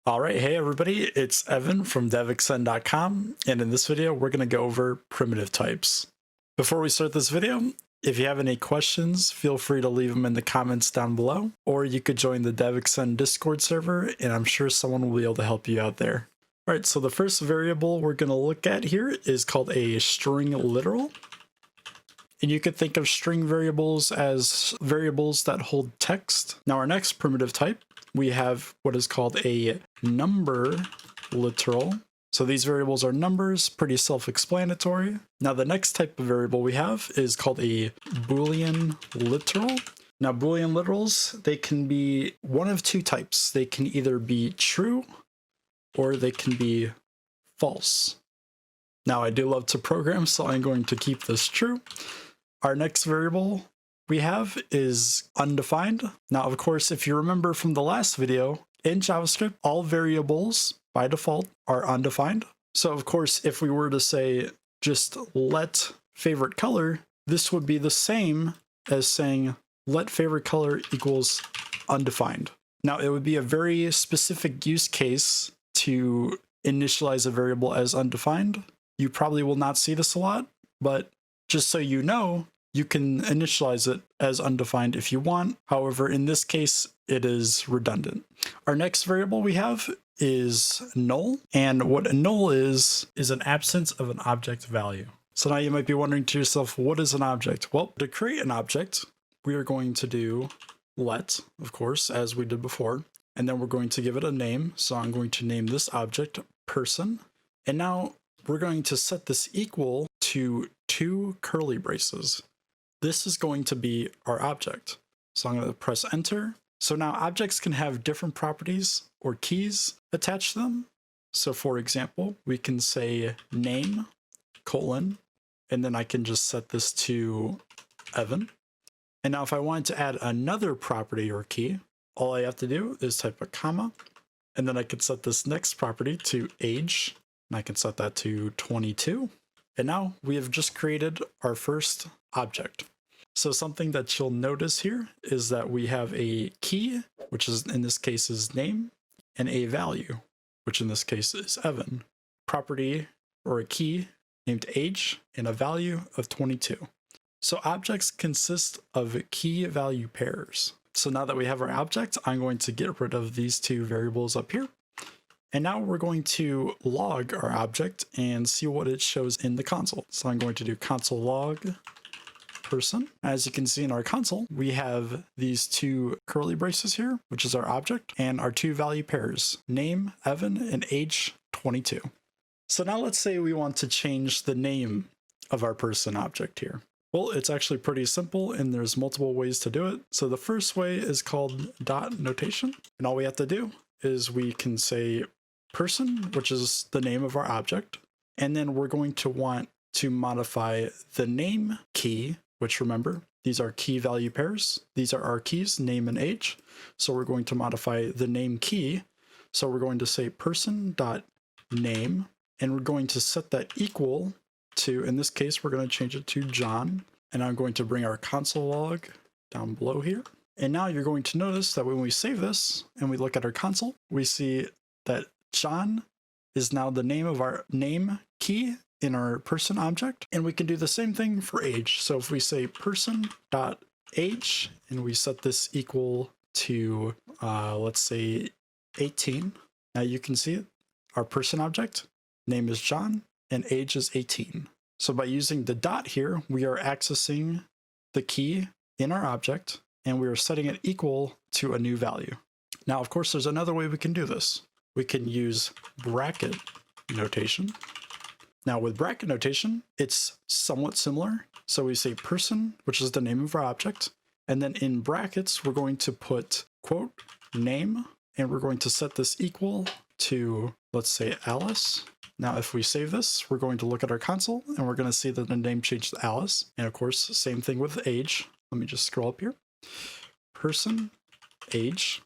All right, hey everybody, it's Evan from devexen.com, and in this video, we're going to go over primitive types. Before we start this video, if you have any questions, feel free to leave them in the comments down below, or you could join the devexen Discord server, and I'm sure someone will be able to help you out there. All right, so the first variable we're going to look at here is called a string literal. And you could think of string variables as variables that hold text. Now our next primitive type, we have what is called a number literal. So these variables are numbers, pretty self-explanatory. Now the next type of variable we have is called a Boolean literal. Now Boolean literals, they can be one of two types. They can either be true or they can be false. Now I do love to program, so I'm going to keep this true. Our next variable we have is undefined. Now, of course, if you remember from the last video, in JavaScript, all variables by default are undefined. So of course, if we were to say just let favorite color, this would be the same as saying let favorite color equals undefined. Now, it would be a very specific use case to initialize a variable as undefined. You probably will not see this a lot, but just so you know, you can initialize it as undefined if you want. However, in this case, it is redundant. Our next variable we have is null. And what a null is an absence of an object value. So now you might be wondering to yourself, what is an object? Well, to create an object, we are going to do let, of course, as we did before. And then we're going to give it a name. So I'm going to name this object person. And now we're going to set this equal to 2 curly braces. This is going to be our object. So I'm going to press enter. So now objects can have different properties or keys attached to them. So for example, we can say name, colon, and then I can just set this to Evan. And now if I wanted to add another property or key, all I have to do is type a comma, and then I can set this next property to age, and I can set that to 22. And now we have just created our first object. So something that you'll notice here is that we have a key, which is in this case is name, and a value, which in this case is Evan. Property or a key named age and a value of 22. So objects consist of key value pairs. So now that we have our object, I'm going to get rid of these two variables up here. And now we're going to log our object and see what it shows in the console. So I'm going to do console log person. As you can see in our console, we have these 2 curly braces here, which is our object, and our 2 value pairs, name, Evan, and age, 22. So now let's say we want to change the name of our person object here. Well, it's actually pretty simple, and there's multiple ways to do it. So the first way is called dot notation, and all we have to do is we can say person, which is the name of our object, and then we're going to want to modify the name key, which remember, these are key value pairs. These are our keys, name and age. So we're going to modify the name key. So we're going to say person.name, and we're going to set that equal to, in this case, we're going to change it to John. And I'm going to bring our console log down below here. And now you're going to notice that when we save this and we look at our console, we see that John is now the name of our name key in our person object, and we can do the same thing for age. So if we say person.age and we set this equal to let's say 18, now you can see it. Our person object name is John and age is 18. So by using the dot here, we are accessing the key in our object and we are setting it equal to a new value. Now, of course, there's another way we can do this. We can use bracket notation. Now with bracket notation, it's somewhat similar. So we say person, which is the name of our object. And then in brackets, we're going to put quote name, and we're going to set this equal to, let's say, Alice. Now, if we save this, we're going to look at our console and we're going to see that the name changed to Alice. And of course, same thing with age. Let me just scroll up here. Person age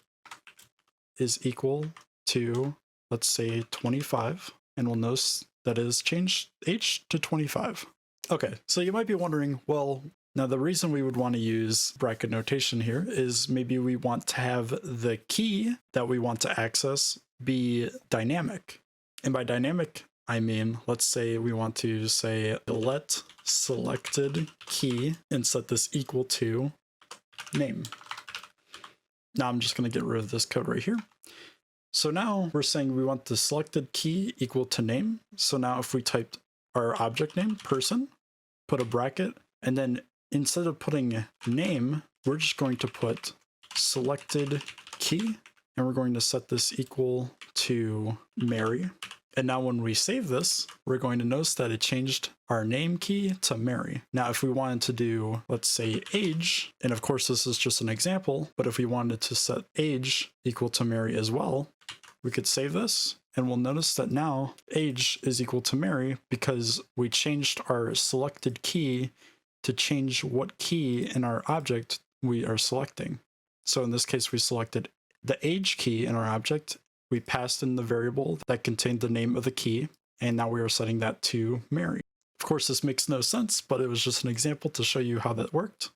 is equal to, let's say, 25. And we'll notice that is changed age to 25. Okay, so you might be wondering, well, now the reason we would want to use bracket notation here is maybe we want to have the key that we want to access be dynamic. And by dynamic, I mean, let's say we want to say let selected key and set this equal to name. Now I'm just going to get rid of this code right here. So now we're saying we want the selected key equal to name. So now if we typed our object name, person, put a bracket, and then instead of putting name, we're just going to put selected key, and we're going to set this equal to Mary. And now when we save this, we're going to notice that it changed our name key to Mary. Now, if we wanted to do, let's say, age, and of course this is just an example, but if we wanted to set age equal to Mary as well, we could save this, and we'll notice that now age is equal to Mary because we changed our selected key to change what key in our object we are selecting. So in this case, we selected the age key in our object. We passed in the variable that contained the name of the key, and now we are setting that to Mary. Of course, this makes no sense, but it was just an example to show you how that worked.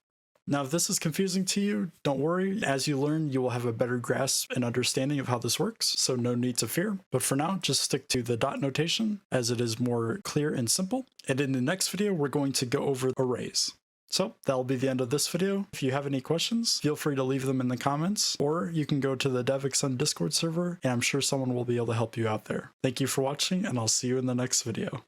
Now, if this is confusing to you, don't worry. As you learn, you will have a better grasp and understanding of how this works, so no need to fear. But for now, just stick to the dot notation as it is more clear and simple. And in the next video, we're going to go over arrays. So that'll be the end of this video. If you have any questions, feel free to leave them in the comments, or you can go to the DevXN Discord server, and I'm sure someone will be able to help you out there. Thank you for watching, and I'll see you in the next video.